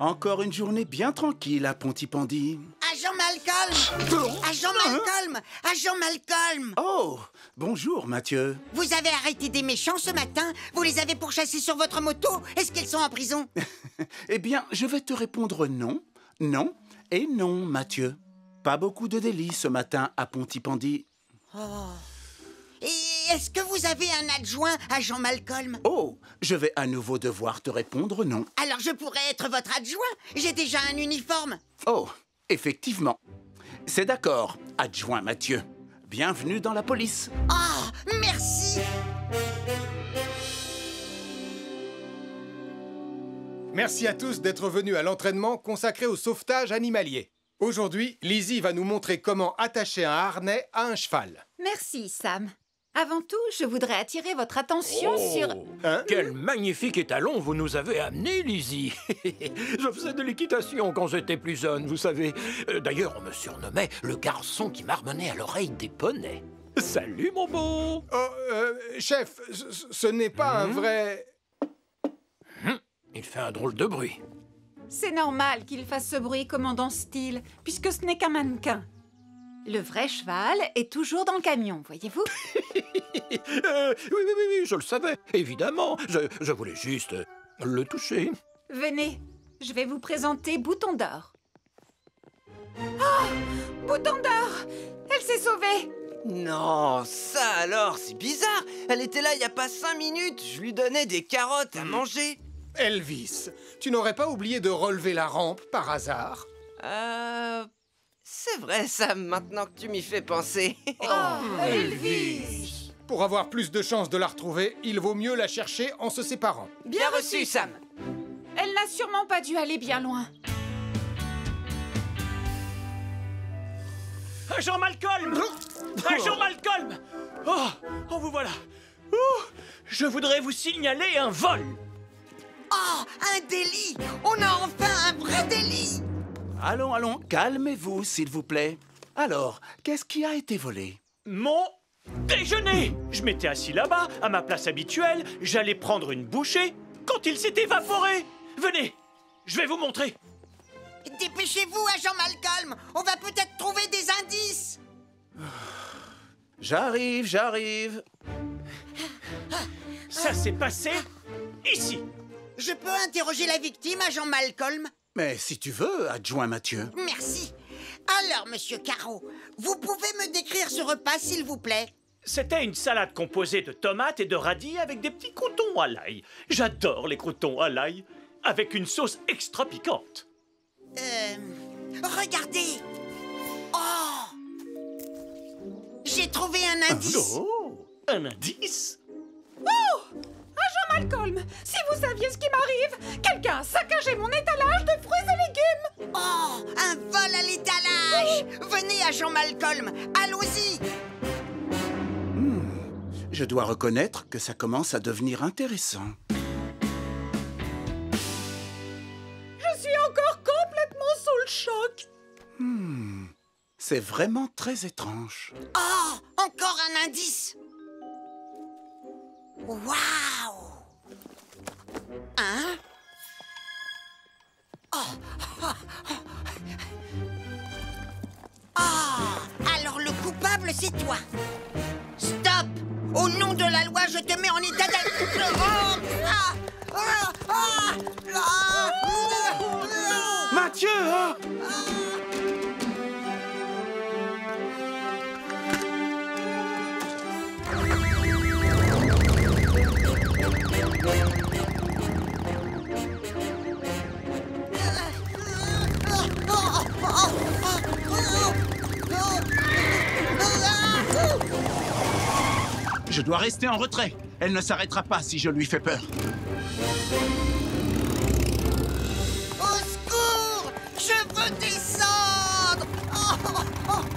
Encore une journée bien tranquille à Pontypandy. Agent Malcolm! Agent Malcolm! Agent Malcolm! Oh, bonjour Mathieu. Vous avez arrêté des méchants ce matin? Vous les avez pourchassés sur votre moto? Est-ce qu'ils sont en prison? Eh bien, je vais te répondre non, non et non, Mathieu. Pas beaucoup de délits ce matin à Pontypandy. Et est-ce que vous avez un adjoint, agent Malcolm? Oh, je vais à nouveau devoir te répondre non. Alors je pourrais être votre adjoint? J'ai déjà un uniforme. Oh, effectivement. C'est d'accord, adjoint Mathieu. Bienvenue dans la police. Oh, merci! Merci à tous d'être venus à l'entraînement consacré au sauvetage animalier. Aujourd'hui, Lizzie va nous montrer comment attacher un harnais à un cheval. Merci, Sam. Avant tout, je voudrais attirer votre attention sur... Hein? Quel magnifique étalon vous nous avez amené, Lizzie. Je faisais de l'équitation quand j'étais plus jeune, vous savez. D'ailleurs, on me surnommait le garçon qui marmonnait à l'oreille des poneys. Salut, mon beau. Oh, chef, ce n'est pas un vrai... Il fait un drôle de bruit. C'est normal qu'il fasse ce bruit, commandant Steele, puisque ce n'est qu'un mannequin. Le vrai cheval est toujours dans le camion, voyez-vous? Oui, je le savais, évidemment. Je voulais juste le toucher. Venez, je vais vous présenter Bouton d'Or. Oh! Bouton d'Or! Elle s'est sauvée! Non, ça alors, c'est bizarre. Elle était là il y a pas 5 minutes. Je lui donnais des carottes à manger. Elvis, tu n'aurais pas oublié de relever la rampe par hasard? C'est vrai, Sam, maintenant que tu m'y fais penser. Elvis! Pour avoir plus de chances de la retrouver, il vaut mieux la chercher en se séparant. Bien reçu, Sam. Elle n'a sûrement pas dû aller bien loin. Agent Malcolm! Agent Malcolm! Oh, vous voilà! Oh, je voudrais vous signaler un vol! Oh, un délit! On a enfin un vrai délit! Allons, calmez-vous, s'il vous plaît. Alors, qu'est-ce qui a été volé? Mon déjeuner! Je m'étais assis là-bas, à ma place habituelle, j'allais prendre une bouchée, quand il s'est évaporé! Venez, je vais vous montrer! Dépêchez-vous, agent Malcolm! On va peut-être trouver des indices! J'arrive. Ça s'est passé ici! Je peux interroger la victime, agent Malcolm? Mais si tu veux, adjoint Mathieu. Merci. Alors, monsieur Caro, vous pouvez me décrire ce repas, s'il vous plaît? C'était une salade composée de tomates et de radis avec des petits croûtons à l'ail. J'adore les croûtons à l'ail, avec une sauce extra piquante. Regardez! Oh! J'ai trouvé un indice! Oh! Un indice? Oh! Agent Malcolm, si vous saviez ce qui m'arrive, quelqu'un a saccagé mon étalage de fruits et légumes! Oh! Un vol à l'étalage! Venez, agent Malcolm, allons-y! Je dois reconnaître que ça commence à devenir intéressant. Je suis encore complètement sous le choc! C'est vraiment très étrange. Oh! Encore un indice! Waouh! Hein? Alors le coupable, c'est toi! Stop! Au nom de la loi, je te mets en état Mathieu, hein? Je dois rester en retrait. Elle ne s'arrêtera pas si je lui fais peur. Au secours! Je veux descendre!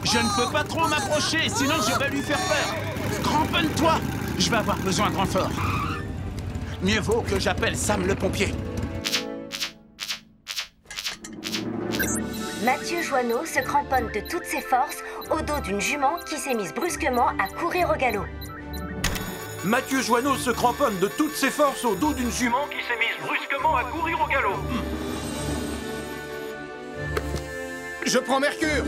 Je ne peux pas trop m'approcher, sinon je vais lui faire peur. Cramponne-toi! Je vais avoir besoin de renfort. Mieux vaut que j'appelle Sam le pompier. Mathieu Joanneau se cramponne de toutes ses forces au dos d'une jument qui s'est mise brusquement à courir au galop. Mathieu Joanneau se cramponne de toutes ses forces au dos d'une jument qui s'est mise brusquement à courir au galop. Je prends Mercure.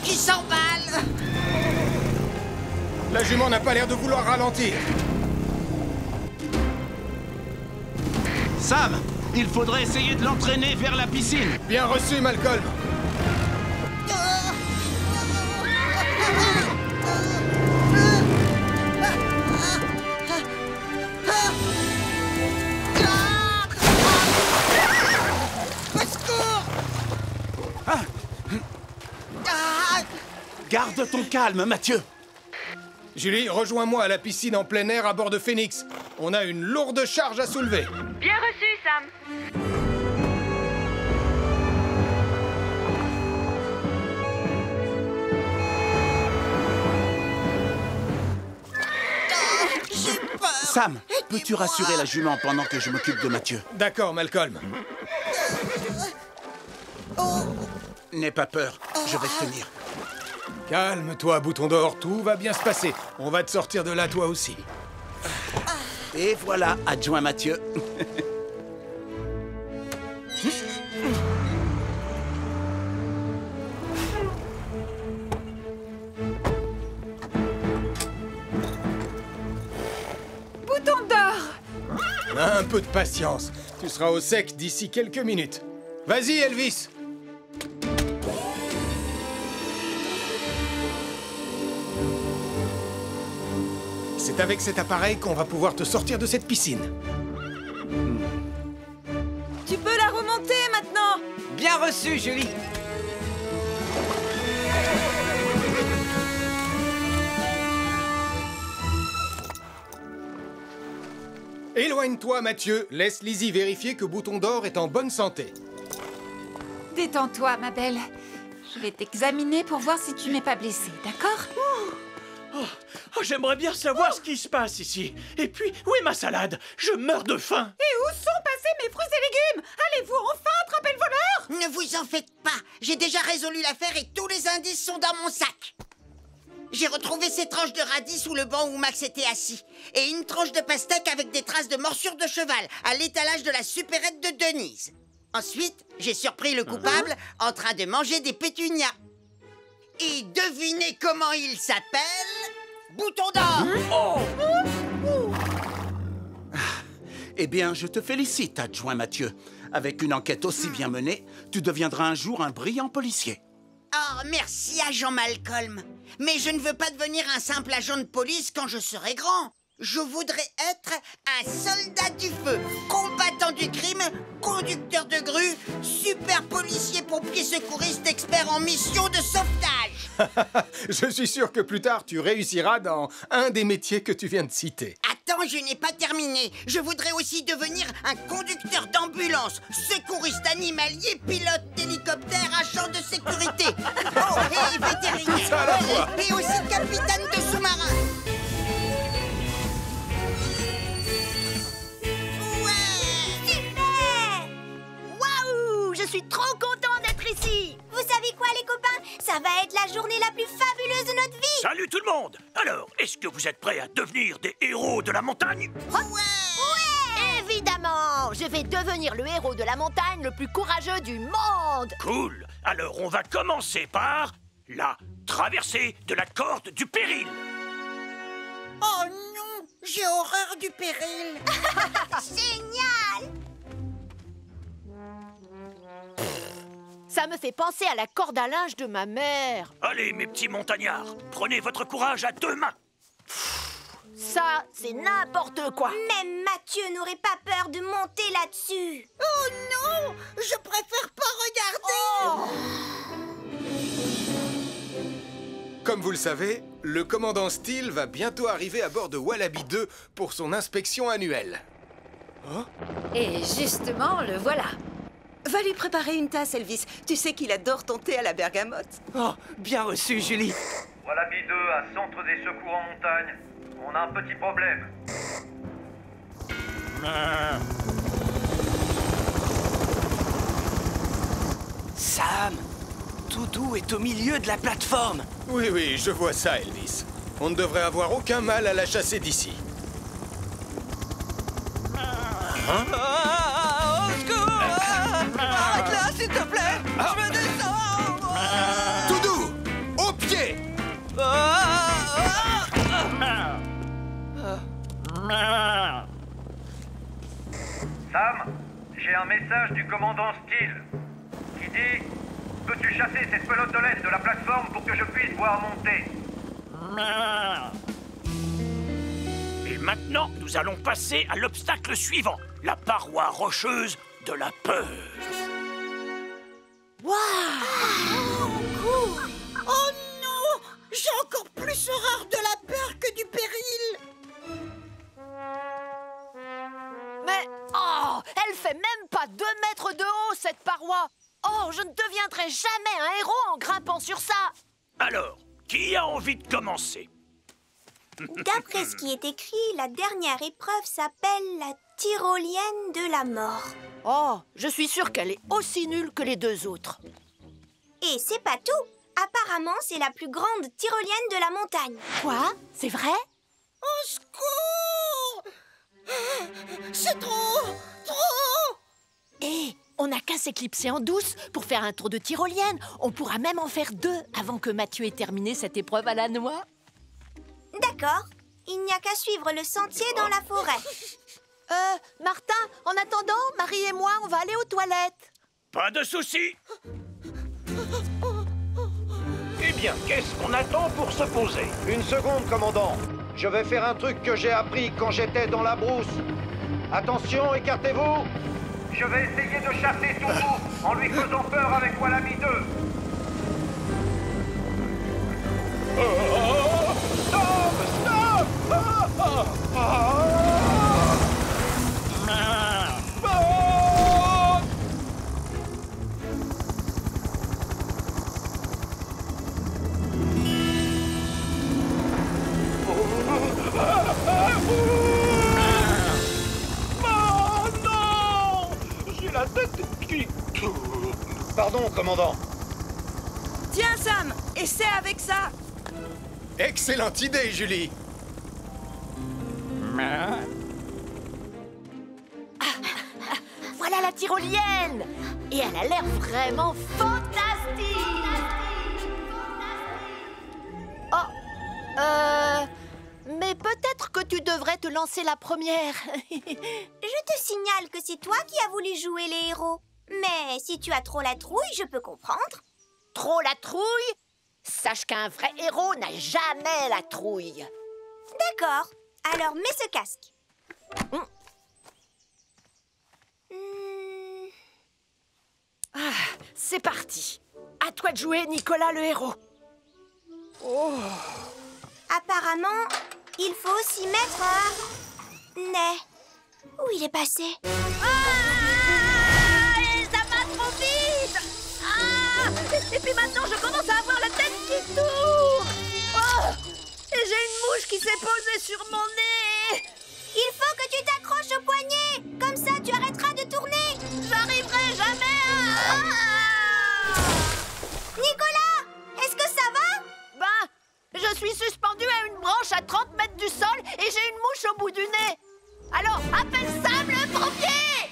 Qui s'emballe. La jument n'a pas l'air de vouloir ralentir. Sam, il faudrait essayer de l'entraîner vers la piscine. Bien reçu, Malcolm. Garde ton calme, Mathieu. Julie, rejoins-moi à la piscine en plein air à bord de Phoenix. On a une lourde charge à soulever. Bien reçu, Sam. J'ai peur. Sam, peux-tu rassurer la jument pendant que je m'occupe de Mathieu? D'accord, Malcolm. N'aie pas peur, je vais te tenir. Calme-toi, Bouton d'Or, tout va bien se passer. On va te sortir de là, toi aussi. Et voilà, adjoint Mathieu. Bouton d'Or! Un peu de patience. Tu seras au sec d'ici quelques minutes. Vas-y, Elvis. C'est avec cet appareil qu'on va pouvoir te sortir de cette piscine. Tu peux la remonter maintenant! Bien reçu, Julie. Éloigne-toi, Mathieu. Laisse Lizzie vérifier que Bouton d'Or est en bonne santé. Détends-toi, ma belle. Je vais t'examiner pour voir si tu n'es pas blessée, d'accord? Oh, j'aimerais bien savoir ce qui se passe ici. Et puis, où est ma salade? Je meurs de faim. Et où sont passés mes fruits et légumes? Allez-vous enfin attraper le voleur? Ne vous en faites pas. J'ai déjà résolu l'affaire et tous les indices sont dans mon sac. J'ai retrouvé ces tranches de radis sous le banc où Max était assis. Et une tranche de pastèque avec des traces de morsure de cheval à l'étalage de la supérette de Denise. Ensuite, j'ai surpris le coupable en train de manger des pétunias. Et devinez comment il s'appelle? Bouton d'Or. Eh bien, je te félicite, adjoint Mathieu. Avec une enquête aussi bien menée, tu deviendras un jour un brillant policier. Oh, merci, agent Malcolm. Mais je ne veux pas devenir un simple agent de police quand je serai grand. Je voudrais être un soldat du feu, combattant du crime, conducteur de grue, super policier, pompier, secouriste, expert en mission de sauvetage. Je suis sûr que plus tard, tu réussiras dans un des métiers que tu viens de citer. Attends, je n'ai pas terminé. Je voudrais aussi devenir un conducteur d'ambulance, secouriste animalier, pilote d'hélicoptère, agent de sécurité. Oh, et vétérinaire. ça à la fois. Et aussi capitaine de sous-marin. Super! Waouh! Je suis trop content d'être ici! Vous savez quoi, les copains? Ça va être la journée la plus fabuleuse de notre vie! Salut tout le monde! Alors, est-ce que vous êtes prêts à devenir des héros de la montagne? Ouais! Évidemment! Je vais devenir le héros de la montagne le plus courageux du monde! Cool! Alors, on va commencer par la traversée de la corde du péril. Oh non! J'ai horreur du péril. Génial! Ça me fait penser à la corde à linge de ma mère. Allez, mes petits montagnards, prenez votre courage à deux mains. Ça, c'est n'importe quoi. Même Mathieu n'aurait pas peur de monter là-dessus. Oh non! Je préfère pas regarder. Comme vous le savez, le commandant Steele va bientôt arriver à bord de Wallaby 2 pour son inspection annuelle. Et justement, le voilà. Va lui préparer une tasse, Elvis. Tu sais qu'il adore ton thé à la bergamote. Oh, bien reçu, Julie. Wallaby 2 à Centre des secours en montagne. On a un petit problème. Sam, Doudou est au milieu de la plateforme. Oui, oui, je vois ça, Elvis. On ne devrait avoir aucun mal à la chasser d'ici. Au secours! Arrête là, s'il te plaît! Je me descends! Doudou! Au pied! Sam, j'ai un message du commandant Steele qui dit: peux-tu chasser cette pelote de laine de la plateforme pour que je puisse voir monter? Et maintenant, nous allons passer à l'obstacle suivant, la paroi rocheuse de la peur. Oh non! J'ai encore plus horreur de la peur que du péril! Mais, oh, elle fait même pas 2 mètres de haut, cette paroi. Oh, je ne deviendrai jamais un héros en grimpant sur ça. Alors, qui a envie de commencer? D'après ce qui est écrit, la dernière épreuve s'appelle la tyrolienne de la mort. Oh, je suis sûre qu'elle est aussi nulle que les 2 autres. Et c'est pas tout. Apparemment, c'est la plus grande tyrolienne de la montagne. Quoi? C'est vrai? Au secours! C'est trop! Trop! Hé, on n'a qu'à s'éclipser en douce pour faire un tour de tyrolienne. On pourra même en faire 2 avant que Mathieu ait terminé cette épreuve à la noix. D'accord. Il n'y a qu'à suivre le sentier dans la forêt. Martin, en attendant, Marie et moi, on va aller aux toilettes. Pas de soucis. Eh bien, qu'est-ce qu'on attend pour se poser? Une seconde, commandant. Je vais faire un truc que j'ai appris quand j'étais dans la brousse. Attention, écartez-vous. Je vais essayer de chasser Doudou en lui faisant peur avec Wallaby 2. La tête qui... Pardon, commandant. Tiens, Sam, essaie avec ça. Excellente idée, Julie. Voilà la tyrolienne. Et elle a l'air vraiment fantastique. Oh, mais peut-être que tu devrais te lancer la première. Je te signale que c'est toi qui as voulu jouer les héros. Mais si tu as trop la trouille, je peux comprendre. Trop la trouille? Sache qu'un vrai héros n'a jamais la trouille. D'accord. Alors mets ce casque. C'est parti. À toi de jouer, Nicolas le héros. Apparemment, il faut aussi mettre un nez. Où il est passé? Ça va trop vite. Et puis maintenant, je commence à avoir la tête qui tourne. Et j'ai une mouche qui s'est posée sur mon nez. Il faut que tu t'accroches au poignet. Comme ça, tu arrêteras de tourner. J'arriverai jamais à... Nicolas, est-ce que ça va? Je suis suspendue à une branche à 30 mètres du sol et j'ai une mouche au bout du nez. Alors, appelle Sam le pompier!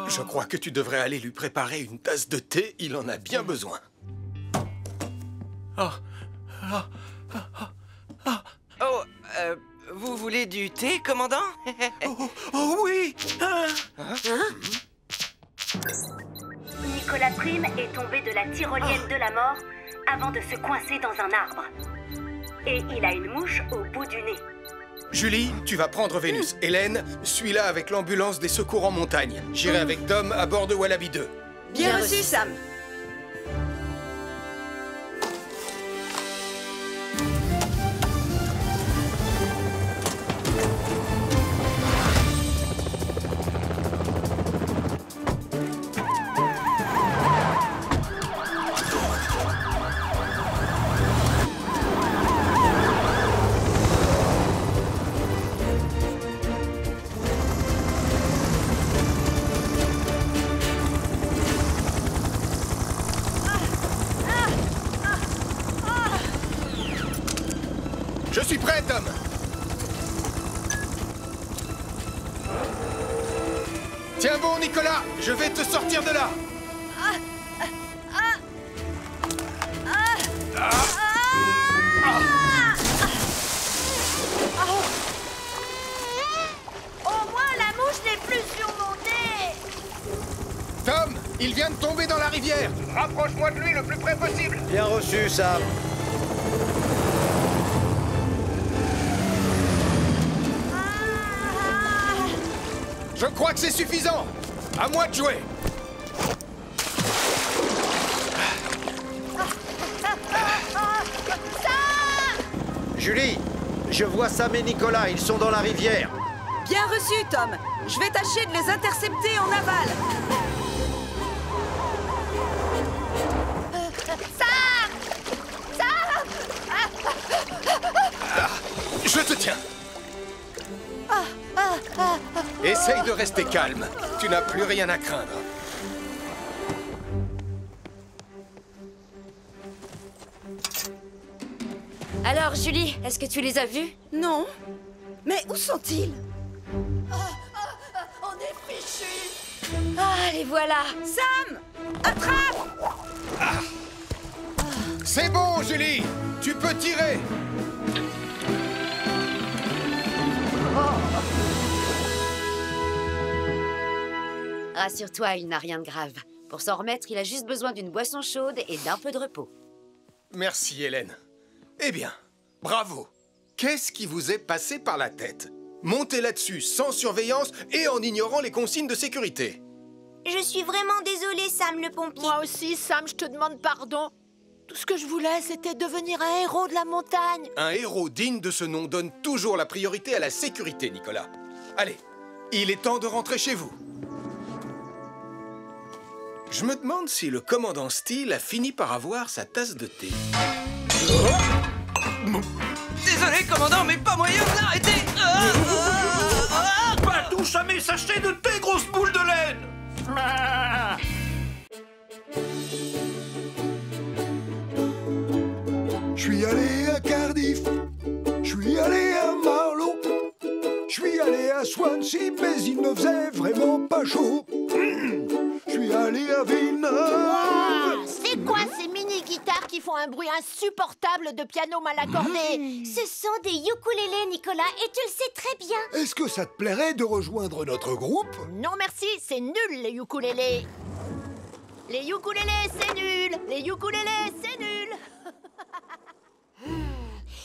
Je crois que tu devrais aller lui préparer une tasse de thé, il en a bien besoin. Vous voulez du thé, commandant? Oh oui! Nicolas Prime est tombé de la tyrolienne de la mort avant de se coincer dans un arbre. Et il a une mouche au bout du nez. Julie, tu vas prendre Vénus. Hélène, suis-la avec l'ambulance des secours en montagne. J'irai avec Dom à bord de Wallaby 2. Bien reçu, Sam. Tom. Tiens bon, Nicolas, je vais te sortir de là. Au moins, la mouche n'est plus sur mon nez. Tom, il vient de tomber dans la rivière. Rapproche-moi de lui le plus près possible. Bien reçu, Sam. Je crois que c'est suffisant. À moi de jouer. Julie, je vois Sam et Nicolas, ils sont dans la rivière. Bien reçu, Tom. Je vais tâcher de les intercepter en aval. Je te tiens. Essaye de rester calme. Tu n'as plus rien à craindre. Alors, Julie, est-ce que tu les as vus? Non. Mais où sont-ils? On est fichus. Ah, les voilà. Sam! Attrape! C'est bon, Julie. Tu peux tirer. Rassure-toi, il n'a rien de grave. Pour s'en remettre, il a juste besoin d'une boisson chaude et d'un peu de repos. Merci, Hélène. Eh bien, bravo. Qu'est-ce qui vous est passé par la tête? Montez là-dessus sans surveillance et en ignorant les consignes de sécurité. Je suis vraiment désolée, Sam le pompier. Moi aussi, Sam, je te demande pardon. Tout ce que je voulais, c'était devenir un héros de la montagne. Un héros digne de ce nom donne toujours la priorité à la sécurité, Nicolas. Allez, il est temps de rentrer chez vous. Je me demande si le commandant Steele a fini par avoir sa tasse de thé. Désolé, commandant, mais pas moyen de l'arrêter. Pas touche à mes sachets de thé, grosse boule de laine. Je suis allé à Cardiff, je suis allé à Marlow, je suis allé à Swansea, mais il ne faisait vraiment pas chaud. Je suis allé à Villeneuve. C'est quoi ces mini-guitares qui font un bruit insupportable de piano mal accordé? Ce sont des ukulélés, Nicolas, et tu le sais très bien. Est-ce que ça te plairait de rejoindre notre groupe? Non merci, c'est nul les ukulélés. Les ukulélés, c'est nul. Les ukulélés, c'est nul.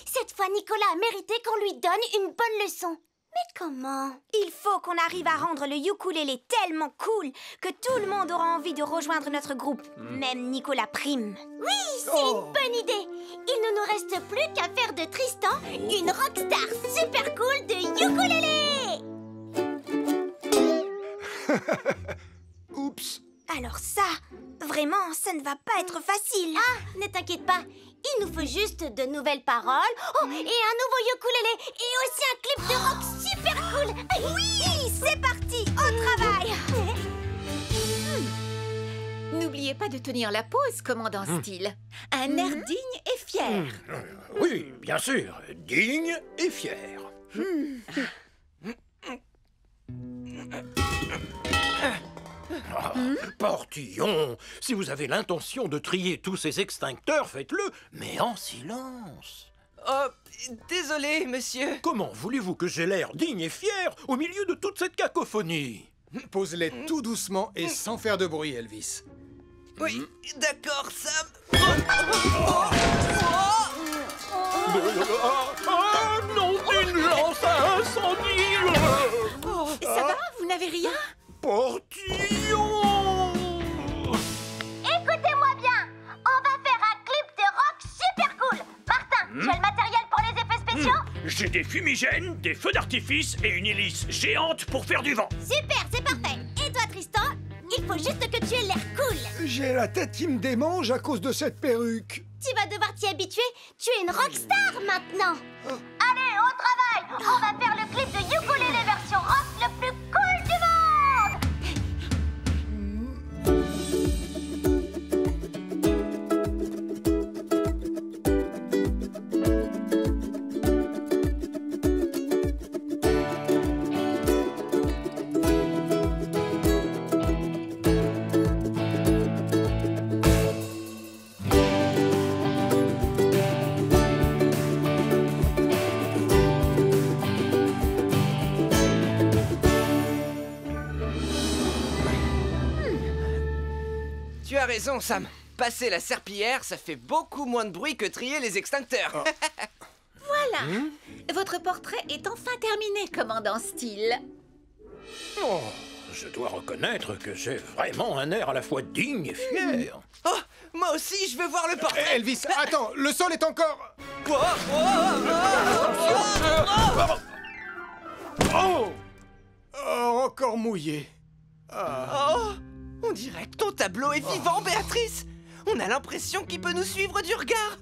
Cette fois, Nicolas a mérité qu'on lui donne une bonne leçon. Mais comment? Il faut qu'on arrive à rendre le ukulélé tellement cool que tout le monde aura envie de rejoindre notre groupe. Même Nicolas Prime. Oui, c'est une bonne idée. Il ne nous reste plus qu'à faire de Tristan une rockstar super cool de ukulélé. Oups. Alors ça, vraiment, ça ne va pas être facile. Ah, ne t'inquiète pas. Il nous faut juste de nouvelles paroles. Oh, et un nouveau ukulélé. Et aussi un clip de rock super cool. Oui, c'est parti, au travail. N'oubliez pas de tenir la pause, commandant Steele. Un air digne et fier. Oui, bien sûr. Digne et fier. Portillon, si vous avez l'intention de trier tous ces extincteurs, faites-le, mais en silence. Oh, désolé, monsieur. Comment voulez-vous que j'ai l'air digne et fier au milieu de toute cette cacophonie? Pose-les tout doucement et sans faire de bruit, Elvis. Oui, d'accord, Sam. Ah non, Ninja, ça incendie. Ça va? Vous n'avez rien? Portillon! Écoutez-moi bien. On va faire un clip de rock super cool. Martin, tu as le matériel pour les effets spéciaux? J'ai des fumigènes, des feux d'artifice et une hélice géante pour faire du vent. Super, c'est parfait. Et toi, Tristan? Il faut juste que tu aies l'air cool. J'ai la tête qui me démange à cause de cette perruque. Tu vas devoir t'y habituer. Tu es une rockstar maintenant. Allez, au travail. On va faire le clip de ukulélé version rock le plus cool du monde. Tu as raison, Sam. Passer la serpillière, ça fait beaucoup moins de bruit que trier les extincteurs. Voilà. Votre portrait est enfin terminé, commandant Steele. Oh, je dois reconnaître que j'ai vraiment un air à la fois digne et fier. Oh, moi aussi, je veux voir le portrait. Elvis, attends, le sol est encore... Oh, encore mouillé. Oh, on dirait que ton tableau est vivant, Béatrice. On a l'impression qu'il peut nous suivre du regard.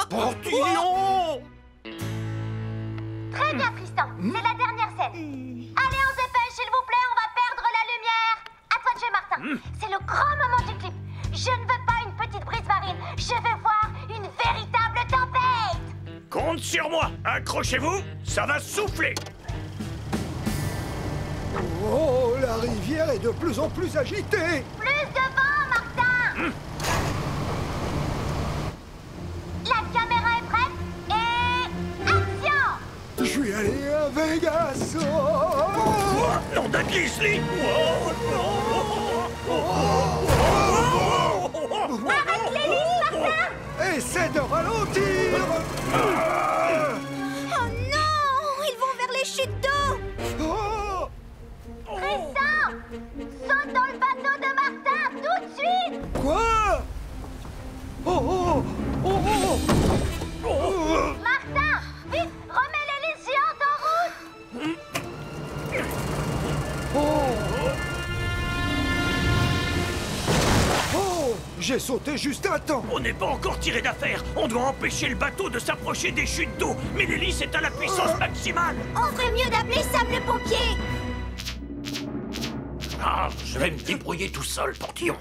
Portillon! Très bien, Tristan. C'est la dernière scène. Allez, on se dépêche, s'il vous plaît, on va perdre la lumière. À toi de jouer, Martin. C'est le grand moment du clip. Je ne veux pas une petite brise marine. Je veux voir une véritable tempête. Compte sur moi. Accrochez-vous, ça va souffler. Oh, la rivière est de plus en plus agitée. Plus de vent, Martin. La caméra est prête et... action. Je suis allé à Vegas. Nom d'un Grizzly. Arrête l'hélice, Martin. Essaie de ralentir. Oh non, ils vont vers les chutes d'eau. Tristan, saute dans le bateau de Martin, tout de suite. Quoi? Martin, vite, remets l'hélice géante en route. J'ai sauté juste à temps. On n'est pas encore tiré d'affaire. On doit empêcher le bateau de s'approcher des chutes d'eau. Mais l'hélice est à la puissance maximale. On ferait mieux d'appeler Sam le pompier. Ah, je vais me débrouiller tout seul, Portillon.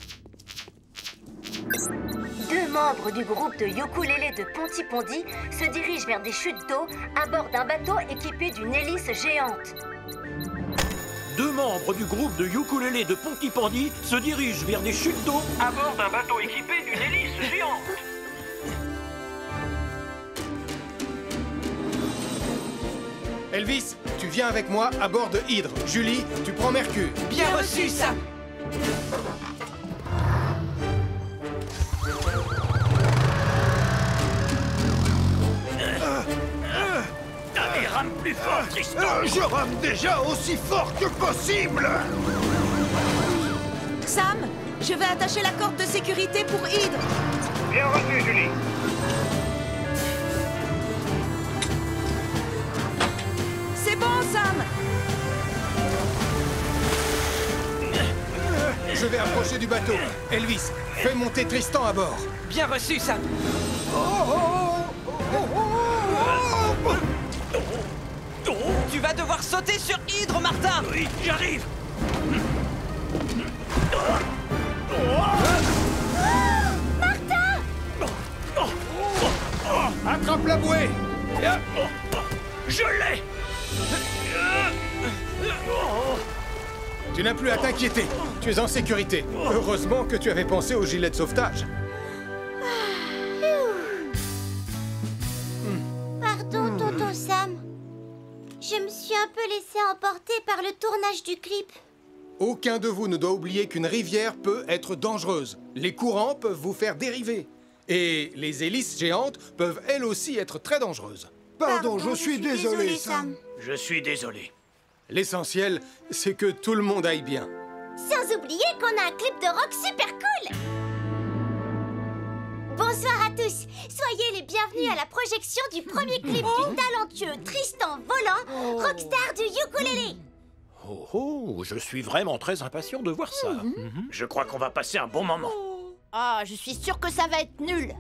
2 membres du groupe de ukulélé de Pontypondi se dirigent vers des chutes d'eau à bord d'un bateau équipé d'une hélice géante. 2 membres du groupe de ukulélé de Pontypondi se dirigent vers des chutes d'eau À bord d'un bateau équipé d'une hélice géante. Elvis, tu viens avec moi à bord de Hydre. Julie, tu prends Mercure. Bien reçu, Sam. Allez, rame plus fort, Tristan. Je rame déjà aussi fort que possible. Sam, je vais attacher la corde de sécurité pour Hydre. Bien reçu, Julie. C'est bon, Sam. Je vais approcher du bateau. Elvis, fais monter Tristan à bord. Bien reçu, Sam. Tu vas devoir sauter sur Hydre, Martin. Oui, j'arrive. Attrape la bouée. Je l'ai. Tu n'as plus à t'inquiéter. Tu es en sécurité. Heureusement que tu avais pensé au gilet de sauvetage. Pardon, tonton Sam. Je me suis un peu laissé emporter par le tournage du clip. Aucun de vous ne doit oublier qu'une rivière peut être dangereuse. Les courants peuvent vous faire dériver. Et les hélices géantes peuvent elles aussi être très dangereuses. Pardon, je suis désolé, Sam. Je suis désolé. L'essentiel, c'est que tout le monde aille bien. Sans oublier qu'on a un clip de rock super cool. Bonsoir à tous. Soyez les bienvenus à la projection du premier clip du talentueux Tristan Volant, rockstar du ukulélé. Oh oh, je suis vraiment très impatient de voir ça. Je crois qu'on va passer un bon moment. Ah, je suis sûre que ça va être nul.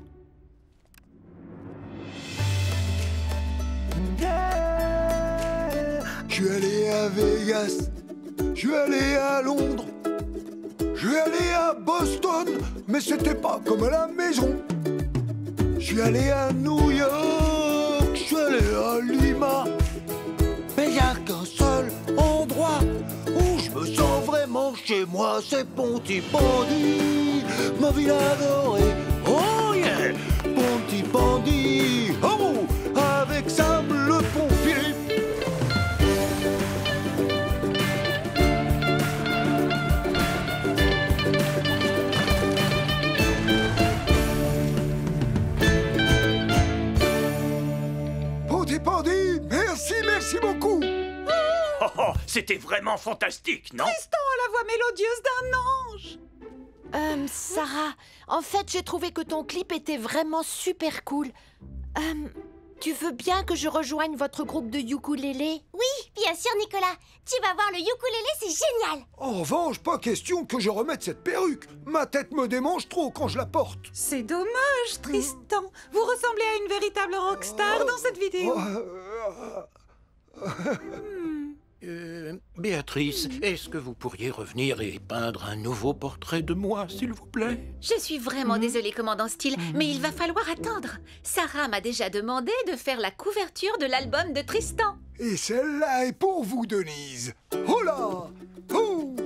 Je suis allé à Vegas, je suis allé à Londres, je suis allé à Boston, mais c'était pas comme à la maison. Je suis allé à New York, je suis allé à Lima, mais y a qu'un seul endroit où je me sens vraiment chez moi, c'est Pontypondi, ma ville adorée. Oh yeah, Pontypondi, oh, avec Sam le pompier. C'était vraiment fantastique, non? Tristan a la voix mélodieuse d'un ange. Sarah, en fait, j'ai trouvé que ton clip était vraiment super cool. Tu veux bien que je rejoigne votre groupe de ukulélé? Oui, bien sûr, Nicolas. Tu vas voir, le ukulélé, c'est génial. En revanche, pas question que je remette cette perruque. Ma tête me démange trop quand je la porte. C'est dommage, Tristan. Vous ressemblez à une véritable rockstar dans cette vidéo. Béatrice, est-ce que vous pourriez revenir et peindre un nouveau portrait de moi, s'il vous plaît? Je suis vraiment désolée, commandant Steele, mais il va falloir attendre. Sarah m'a déjà demandé de faire la couverture de l'album de Tristan. Et celle-là est pour vous, Denise. Oh là! Oh!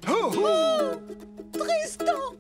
Oh! Oh! Tristan!